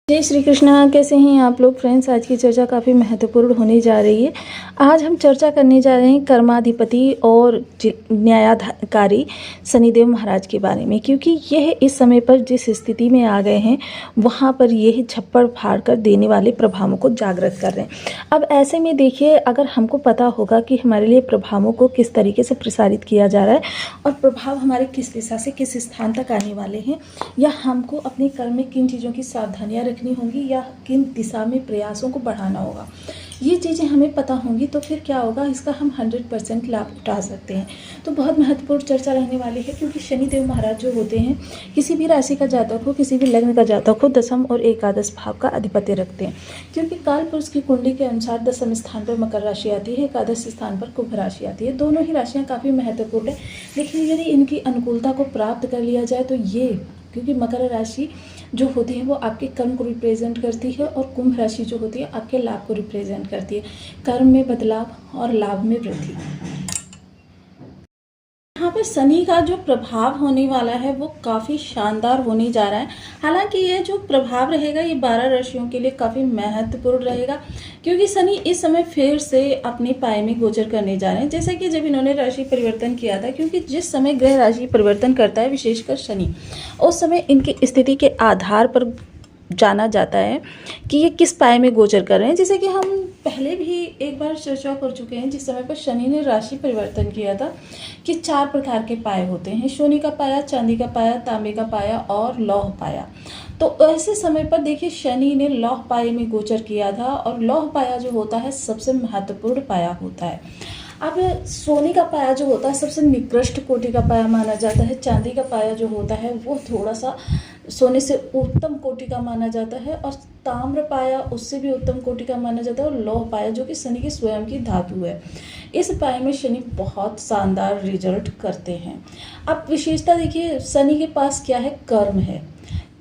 जय श्री कृष्णा। कैसे हैं आप लोग फ्रेंड्स। आज की चर्चा काफ़ी महत्वपूर्ण होने जा रही है। आज हम चर्चा करने जा रहे हैं कर्माधिपति और न्यायाधिकारी शनिदेव महाराज के बारे में, क्योंकि यह इस समय पर जिस स्थिति में आ गए हैं वहाँ पर यह छप्पड़ फाड़ कर देने वाले प्रभावों को जागृत कर रहे हैं। अब ऐसे में देखिए, अगर हमको पता होगा कि हमारे लिए प्रभावों को किस तरीके से प्रसारित किया जा रहा है और प्रभाव हमारे किस दिशा से किस स्थान तक आने वाले हैं, या हमको अपने कर्म में किन चीज़ों की सावधानियाँ रखनी होंगी या किन दिशा में प्रयासों को बढ़ाना होगा, ये चीज़ें हमें पता होंगी तो फिर क्या होगा, इसका हम 100% लाभ उठा सकते हैं। तो बहुत महत्वपूर्ण चर्चा रहने वाली है, क्योंकि शनिदेव महाराज जो होते हैं, किसी भी राशि का जातक हो, किसी भी लग्न का जातक हो, दशम और एकादश भाव का अधिपत्य रखते हैं। क्योंकि काल पुरुष की कुंडली के अनुसार दशम स्थान पर मकर राशि आती है, एकादश स्थान पर कुंभ राशि आती है। दोनों ही राशियाँ काफ़ी महत्वपूर्ण है, लेकिन यदि इनकी अनुकूलता को प्राप्त कर लिया जाए तो ये, क्योंकि मकर राशि जो होती है वो आपके कर्म को रिप्रेजेंट करती है और कुंभ राशि जो होती है आपके लाभ को रिप्रेजेंट करती है। कर्म में बदलाव और लाभ में वृद्धि। यहाँ पर शनि का जो प्रभाव होने वाला है वो काफ़ी शानदार होने जा रहा है। हालांकि ये जो प्रभाव रहेगा ये 12 राशियों के लिए काफ़ी महत्वपूर्ण रहेगा, क्योंकि शनि इस समय फिर से अपने पाए में गोचर करने जा रहे हैं। जैसे कि जब इन्होंने राशि परिवर्तन किया था, क्योंकि जिस समय ग्रह राशि परिवर्तन करता है विशेषकर शनि, उस समय इनकी स्थिति के आधार पर जाना जाता है कि ये किस पाए में गोचर कर रहे हैं। जैसे कि हम पहले भी एक बार चर्चा कर चुके हैं, जिस समय पर शनि ने राशि परिवर्तन किया था कि 4 प्रकार के पाए होते हैं: सोने का पाया, चांदी का पाया, तांबे का पाया और लौह पाया। तो ऐसे समय पर देखिए शनि ने लौह पाए में गोचर किया था, और लौह पाया जो होता है सबसे महत्वपूर्ण पाया होता है। अब सोने का पाया जो होता है सबसे निकृष्ट कोटि का पाया माना जाता है। चांदी का पाया जो होता है वो थोड़ा सा सोने से उत्तम कोटि का माना जाता है, और ताम्र पाया उससे भी उत्तम कोटि का माना जाता है, और लौह पाया जो कि शनि की स्वयं की धातु है। इस पाए में शनि बहुत शानदार रिजल्ट करते हैं। अब विशेषता देखिए, शनि के पास क्या है, कर्म है।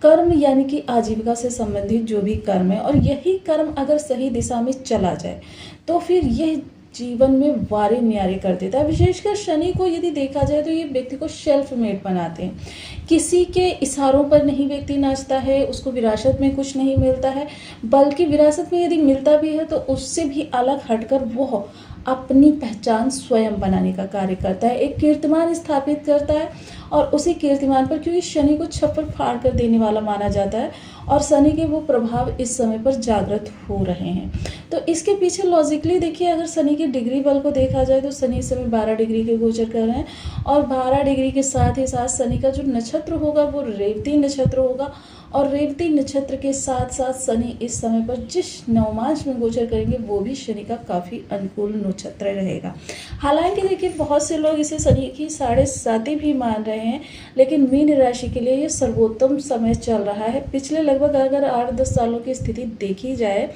कर्म यानी कि आजीविका से संबंधित जो भी कर्म है, और यही कर्म अगर सही दिशा में चला जाए तो फिर यह जीवन में वारे न्यारे कर देता है। विशेषकर शनि को यदि देखा जाए तो ये व्यक्ति को सेल्फ मेड बनाते हैं। किसी के इशारों पर नहीं व्यक्ति नाचता है, उसको विरासत में कुछ नहीं मिलता है, बल्कि विरासत में यदि मिलता भी है तो उससे भी अलग हटकर वो अपनी पहचान स्वयं बनाने का कार्य करता है, एक कीर्तिमान स्थापित करता है। और उसी कीर्तिमान पर, क्योंकि शनि को छप्पर फाड़ कर देने वाला माना जाता है, और शनि के वो प्रभाव इस समय पर जागृत हो रहे हैं। तो इसके पीछे लॉजिकली देखिए, अगर शनि के डिग्री बल को देखा जाए तो शनि इस समय 12 डिग्री के गोचर कर रहे हैं, और 12 डिग्री के साथ ही साथ शनि का जो नक्षत्र होगा वो रेवती नक्षत्र होगा, और रेवती नक्षत्र के साथ साथ शनि इस समय पर जिस नवमांश में गोचर करेंगे वो भी शनि का काफ़ी अनुकूल नक्षत्र रहेगा। हालांकि देखिए बहुत से लोग इसे शनि की 7.5 भी मान रहे हैं, लेकिन मीन राशि के लिए ये सर्वोत्तम समय चल रहा है। पिछले लगभग अगर 8-10 सालों की स्थिति देखी जाए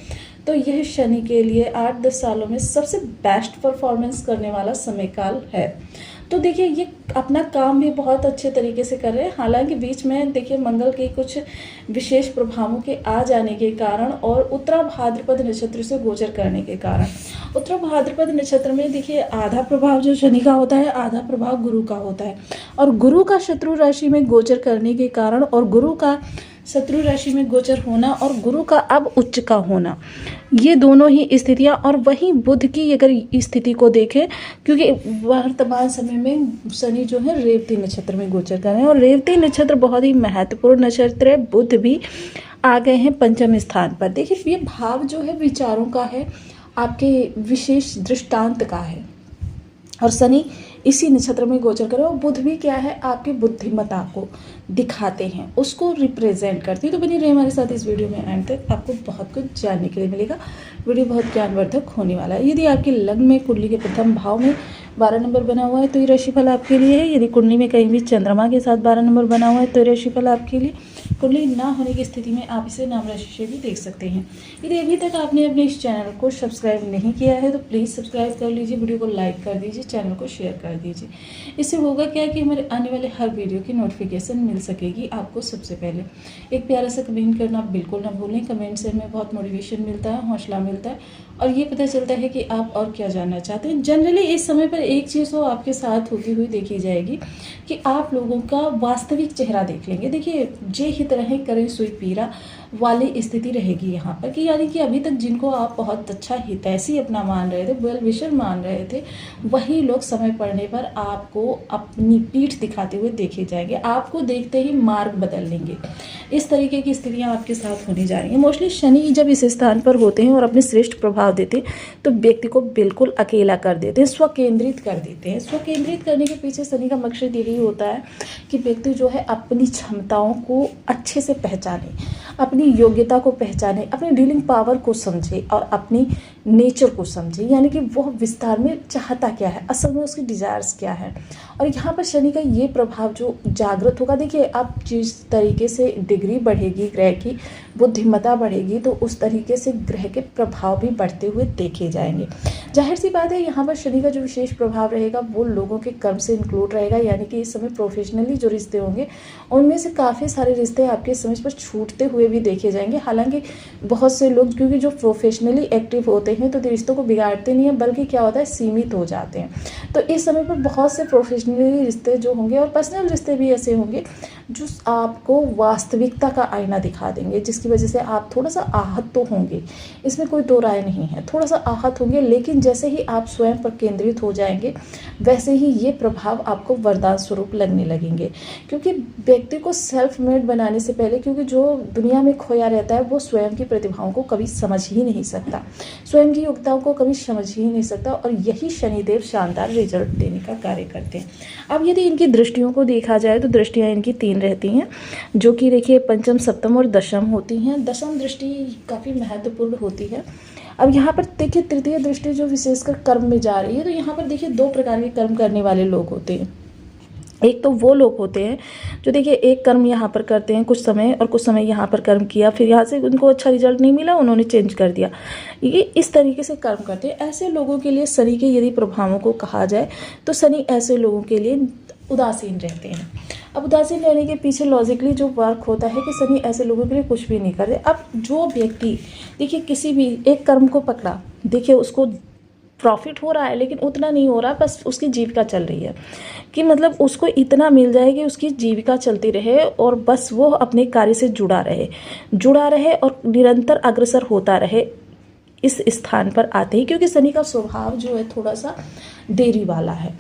तो यह शनि के लिए 8-10 सालों में सबसे बेस्ट परफॉर्मेंस करने वाला समय काल है। तो देखिए ये अपना काम भी बहुत अच्छे तरीके से कर रहे हैं। हालांकि बीच में देखिए मंगल के कुछ विशेष प्रभावों के आ जाने के कारण और उत्तरा भाद्रपद नक्षत्र से गोचर करने के कारण, उत्तरा भाद्रपद नक्षत्र में देखिए आधा प्रभाव जो शनि का होता है, आधा प्रभाव गुरु का होता है, और गुरु का शत्रु राशि में गोचर करने के कारण, और गुरु का शत्रु राशि में गोचर होना और गुरु का अब उच्च का होना, ये दोनों ही स्थितियां, और वहीं बुध की अगर स्थिति को देखें, क्योंकि वर्तमान समय में शनि जो है रेवती नक्षत्र में गोचर कर रहे हैं, और रेवती नक्षत्र बहुत ही महत्वपूर्ण नक्षत्र है। बुध भी आ गए हैं पंचम स्थान पर। देखिए ये भाव जो है विचारों का है, आपके विशेष दृष्टांत का है, और शनि इसी नक्षत्र में गोचर करे, और बुध भी क्या है, आपकी बुद्धिमत्ता को दिखाते हैं, उसको रिप्रेजेंट करती है। तो बनी रहे हमारे साथ इस वीडियो में एंड तक, आपको बहुत कुछ जानने के लिए मिलेगा। वीडियो बहुत ज्ञानवर्धक होने वाला है। यदि आपके लग्न में कुंडली के प्रथम भाव में 12 नंबर बना हुआ है तो ये राशिफल आपके लिए है। यदि कुंडली में कहीं भी चंद्रमा के साथ 12 नंबर बना हुआ है तो ये राशिफल आपके लिए। कुंडली ना होने की स्थिति में आप इसे नाम राशि से भी देख सकते हैं। यदि अभी तक आपने अपने इस चैनल को सब्सक्राइब नहीं किया है तो प्लीज़ सब्सक्राइब कर लीजिए, वीडियो को लाइक कर दीजिए, चैनल को शेयर कर दीजिए। इससे होगा क्या कि हमारे आने वाले हर वीडियो की नोटिफिकेशन मिल सकेगी आपको सबसे पहले। एक प्यारा सा कमेंट करना बिल्कुल ना भूलें। कमेंट से हमें बहुत मोटिवेशन मिलता है, हौसला मिलता है, और ये पता चलता है कि आप और क्या जानना चाहते हैं। जनरली इस समय पर एक चीज़ तो आपके साथ होती हुई देखी जाएगी कि आप लोगों का वास्तविक चेहरा देख लेंगे। देखिए जे हित रहे करें सुई पीरा, वाली स्थिति रहेगी यहाँ पर, कि यानी कि अभी तक जिनको आप बहुत अच्छा हितैषी अपना मान रहे थे, वेल विशर मान रहे थे, वही लोग समय पड़ने पर आपको अपनी पीठ दिखाते हुए देखे जाएंगे, आपको देखते ही मार्ग बदल लेंगे। इस तरीके की स्थितियाँ आपके साथ होने जा रही हैं। मोस्टली शनि जब इस स्थान पर होते हैं और अपने श्रेष्ठ प्रभाव देते हैं तो व्यक्ति को बिल्कुल अकेला कर देते हैं, स्वकेंद्रित कर देते हैं। स्वकेंद्रित करने के पीछे शनि का मकसद यही होता है कि व्यक्ति जो है अपनी क्षमताओं को अच्छे से पहचाने, अपनी योग्यता को पहचाने, अपनी डीलिंग पावर को समझे और अपनी नेचर को समझे, यानी कि वह विस्तार में चाहता क्या है, असल में उसकी डिज़ायर्स क्या है। और यहाँ पर शनि का ये प्रभाव जो जागृत होगा, देखिए अब जिस तरीके से डिग्री बढ़ेगी ग्रह की, बुद्धिमत्ता बढ़ेगी, तो उस तरीके से ग्रह के प्रभाव भी बढ़ते हुए देखे जाएंगे। जाहिर सी बात है यहाँ पर शनि का जो विशेष प्रभाव रहेगा वो लोगों के कर्म से इंक्लूड रहेगा, यानी कि इस समय प्रोफेशनली जो रिश्ते होंगे उनमें से काफ़ी सारे रिश्ते आपके समझ पर छूटते हुए भी देखे जाएंगे। हालांकि बहुत से लोग क्योंकि जो प्रोफेशनली एक्टिव होते हैं तो रिश्तों को बिगाड़ते नहीं हैं, बल्कि क्या होता है, सीमित हो जाते हैं। तो इस समय पर बहुत से प्रोफेशनली रिश्ते जो होंगे और पर्सनल रिश्ते भी ऐसे होंगे जो आपको वास्तविकता का आईना दिखा देंगे, जिसकी वजह से आप थोड़ा सा आहत तो होंगे, इसमें कोई दो राय नहीं है, थोड़ा सा आहत होंगे। लेकिन जैसे ही आप स्वयं पर केंद्रित हो जाएंगे वैसे ही ये प्रभाव आपको वरदान स्वरूप लगने लगेंगे। क्योंकि व्यक्ति को सेल्फ मेड बनाने से पहले, क्योंकि जो दुनिया में खोया रहता है वो स्वयं की प्रतिभाओं को कभी समझ ही नहीं सकता, स्वयं की योग्यताओं को कभी समझ ही नहीं सकता, और यही शनिदेव शानदार रिजल्ट देने का कार्य करते हैं। अब यदि इनकी दृष्टियों को देखा जाए तो दृष्टियाँ इनकी 3 रहती हैं, जो कि देखिए पंचम, सप्तम और दशम होती हैं। दशम दृष्टि काफ़ी महत्वपूर्ण होती है। अब यहाँ पर देखिए तृतीय दृष्टि जो विशेषकर कर्म में जा रही है, तो यहाँ पर देखिए 2 प्रकार के कर्म करने वाले लोग होते हैं। एक तो वो लोग होते हैं जो देखिए एक कर्म यहाँ पर करते हैं कुछ समय, और कुछ समय यहाँ पर कर्म किया, फिर यहाँ से उनको अच्छा रिजल्ट नहीं मिला, उन्होंने चेंज कर दिया, ये इस तरीके से कर्म करते हैं। ऐसे लोगों के लिए शनि के यदि प्रभावों को कहा जाए तो शनि ऐसे लोगों के लिए उदासीन रहते हैं। अब उदासीन रहने के पीछे लॉजिकली जो वर्क होता है कि शनि ऐसे लोगों के लिए कुछ भी नहीं करते। अब जो व्यक्ति देखिए किसी भी एक कर्म को पकड़ा, देखिए उसको प्रॉफिट हो रहा है लेकिन उतना नहीं हो रहा, बस उसकी जीविका चल रही है, कि मतलब उसको इतना मिल जाए कि उसकी जीविका चलती रहे और बस वो अपने कार्य से जुड़ा रहे और निरंतर अग्रसर होता रहे इस स्थान पर आते ही, क्योंकि शनि का स्वभाव जो है थोड़ा सा देरी वाला है।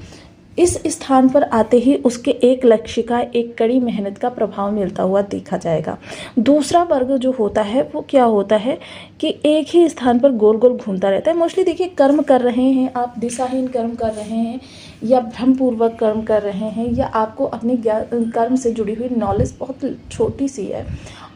इस स्थान पर आते ही उसके एक लक्ष्य का, एक कड़ी मेहनत का प्रभाव मिलता हुआ देखा जाएगा। दूसरा वर्ग जो होता है वो क्या होता है कि एक ही स्थान पर गोल गोल घूमता रहता है। मोस्टली देखिए कर्म कर रहे हैं आप, दिशाहीन कर्म कर रहे हैं या भ्रमपूर्वक कर्म कर रहे हैं, या आपको अपने कर्म से जुड़ी हुई नॉलेज बहुत छोटी सी है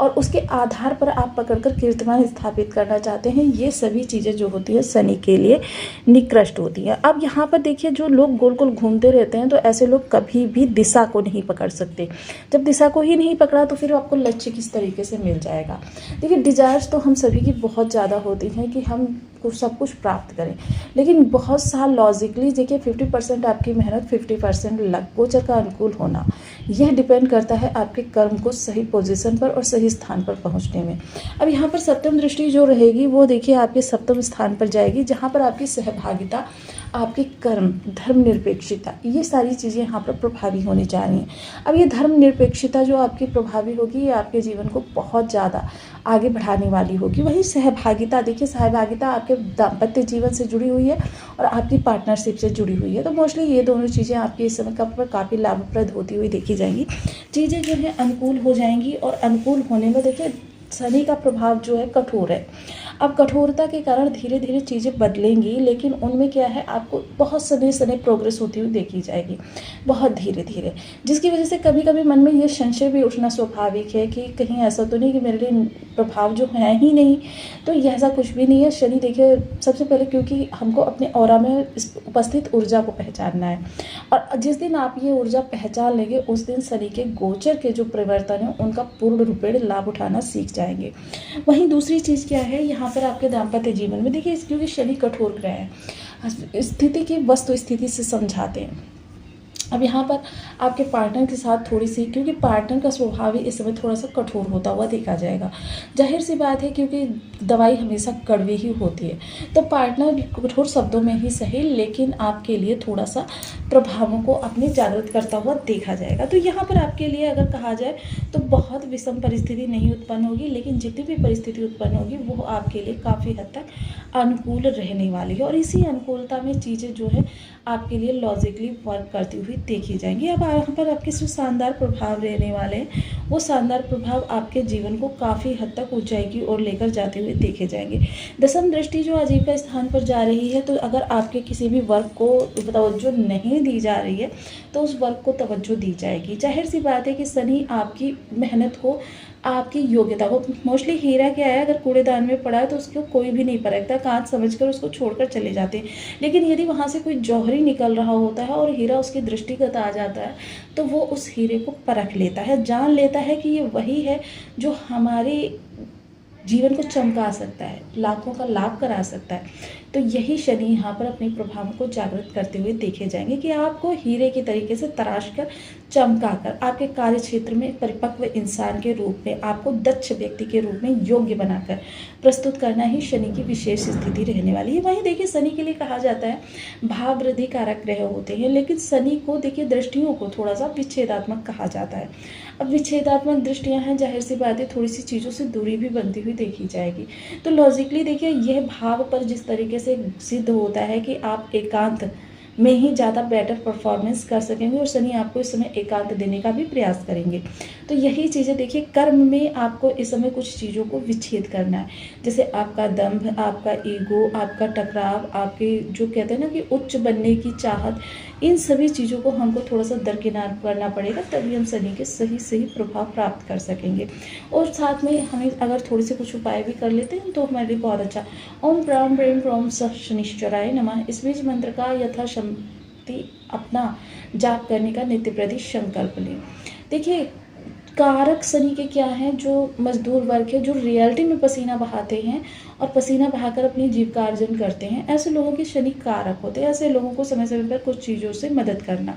और उसके आधार पर आप पकड़कर कीर्तिमान स्थापित करना चाहते हैं। ये सभी चीज़ें जो होती है शनि के लिए निकृष्ट होती हैं। अब यहाँ पर देखिए जो लोग गोल गोल घूमते रहते हैं तो ऐसे लोग कभी भी दिशा को नहीं पकड़ सकते। जब दिशा को ही नहीं पकड़ा तो फिर आपको लक्ष्य किस तरीके से मिल जाएगा। देखिए डिजायर्स तो हम सभी की बहुत ज़्यादा होती हैं कि हम सब कुछ प्राप्त करें, लेकिन बहुत सा लॉजिकली देखिए 50% आपकी मेहनत, 50% लक, गोचर का अनुकूल होना, यह डिपेंड करता है आपके कर्म को सही पोजीशन पर और सही स्थान पर पहुंचने में। अब यहाँ पर सप्तम दृष्टि जो रहेगी वो देखिए आपके सप्तम स्थान पर जाएगी, जहाँ पर आपकी सहभागिता, आपके कर्म, धर्मनिरपेक्षता, ये सारी चीज़ें यहाँ पर प्रभावी होने जा रही हैं। अब ये धर्मनिरपेक्षता जो आपकी प्रभावी होगी ये आपके जीवन को बहुत ज़्यादा आगे बढ़ाने वाली होगी। वही सहभागिता, देखिए सहभागिता आपके दाम्पत्य जीवन से जुड़ी हुई है और आपकी पार्टनरशिप से जुड़ी हुई है। तो मोस्टली ये दोनों चीज़ें आपके इस समय पर काफ़ी लाभप्रद होती हुई देखी जाएंगी। चीज़ें जो है अनुकूल हो जाएंगी और अनुकूल होने में देखिए शनि का प्रभाव जो है कठोर है। अब कठोरता के कारण धीरे धीरे चीज़ें बदलेंगी, लेकिन उनमें क्या है आपको बहुत सने प्रोग्रेस होती हुई देखी जाएगी, बहुत धीरे धीरे, जिसकी वजह से कभी कभी मन में ये संशय भी उठना स्वाभाविक है कि कहीं ऐसा तो नहीं कि मेरे लिए प्रभाव जो है ही नहीं। तो यह ऐसा कुछ भी नहीं है। शनि देखिए सबसे पहले क्योंकि हमको अपने ऑरा में उपस्थित ऊर्जा को पहचानना है, और जिस दिन आप ये ऊर्जा पहचान लेंगे उस दिन शनि के गोचर के जो परिवर्तन है उनका पूर्ण रूपेण लाभ उठाना सीख जाएंगे। वहीं दूसरी चीज़ क्या है यहाँ पर आपके दाम्पत्य जीवन में, देखिए क्योंकि शनि कठोर ग्रह है, स्थिति की वस्तु स्थिति से समझाते हैं। अब यहाँ पर आपके पार्टनर के साथ थोड़ी-सी, क्योंकि पार्टनर का स्वभाव ही इस समय थोड़ा-सा कठोर होता हुआ देखा जाएगा। ज़ाहिर-सी बात है, क्योंकि दवाई हमेशा कड़वी ही होती है, तो पार्टनर कठोर शब्दों में ही सही लेकिन आपके लिए थोड़ा-सा प्रभावों को अपने जागृत करता हुआ देखा जाएगा। तो यहाँ पर आपके लिए अगर कहा जाए तो बहुत विषम परिस्थिति नहीं उत्पन्न होगी, लेकिन जितनी भी परिस्थिति उत्पन्न होगी वो आपके लिए काफ़ी हद तक अनुकूल रहने वाली है, और इसी अनुकूलता में चीज़ें जो है आपके लिए लॉजिकली वर्क करती हुई देखी जाएंगी। अब यहाँ पर आपके जो शानदार प्रभाव रहने वाले हैं, वो शानदार प्रभाव आपके जीवन को काफ़ी हद तक ऊंचाई की ओर लेकर जाते हुए देखे जाएंगे। दसम दृष्टि जो आजीविका स्थान पर जा रही है, तो अगर आपके किसी भी वर्क को तवज्जो नहीं दी जा रही है तो उस वर्क को तवज्जो दी जाएगी। जाहिर सी बात है कि शनि आपकी मेहनत को, आपकी योग्यता को, मोस्टली हीरा क्या है, अगर कूड़ेदान में पड़ा है तो उसको कोई भी नहीं परखता, कांच समझकर उसको छोड़कर चले जाते हैं। लेकिन यदि वहाँ से कोई जौहरी निकल रहा होता है और हीरा उसके दृष्टिगत आ जाता है, तो वो उस हीरे को परख लेता है, जान लेता है कि ये वही है जो हमारे जीवन को चमका सकता है, लाखों का लाभ करा सकता है। तो यही शनि यहाँ पर अपने प्रभावों को जागृत करते हुए देखे जाएंगे कि आपको हीरे के तरीके से तराश कर, चमका कर, आपके कार्य क्षेत्र में परिपक्व इंसान के रूप में, आपको दक्ष व्यक्ति के रूप में योग्य बनाकर प्रस्तुत करना ही शनि की विशेष स्थिति रहने वाली है। वहीं देखिए, शनि के लिए कहा जाता है भाव वृद्धि कारक ग्रह होते हैं, लेकिन शनि को देखिए दृष्टियों को थोड़ा सा विच्छेदात्मक कहा जाता है। अब विच्छेदात्मक दृष्टियां हैं, जाहिर सी बात है थोड़ी सी चीज़ों से दूरी भी बनती हुई देखी जाएगी। तो लॉजिकली देखिए, यह भाव पर जिस तरीके से सिद्ध होता है कि आप एकांत में ही ज़्यादा बेटर परफॉर्मेंस कर सकेंगे, और शनि आपको इस समय एकांत देने का भी प्रयास करेंगे। तो यही चीज़ें देखिए, कर्म में आपको इस समय कुछ चीज़ों को विच्छेद करना है, जैसे आपका दंभ, आपका ईगो, आपका टकराव, आपके जो कहते हैं ना कि उच्च बनने की चाहत, इन सभी चीज़ों को हमको थोड़ा सा दरकिनार करना पड़ेगा, तभी हम शनि के सही सही प्रभाव प्राप्त कर सकेंगे। और साथ में हमें अगर थोड़े से कुछ उपाय भी कर लेते हैं तो हमारे लिए बहुत अच्छा। ओम प्राम प्रेम प्रोम स शनिश्चराय नमः, इस बीज मंत्र का यथाशक्ति अपना जाप करने का नित्य प्रति संकल्प लें। देखिए, कारक शनि के क्या हैं, जो मजदूर वर्ग है, जो रियलिटी में पसीना बहाते हैं और पसीना बहाकर अपनी जीविका अर्जन करते हैं, ऐसे लोगों के शनि कारक होते हैं। ऐसे लोगों को समय समय पर कुछ चीज़ों से मदद करना।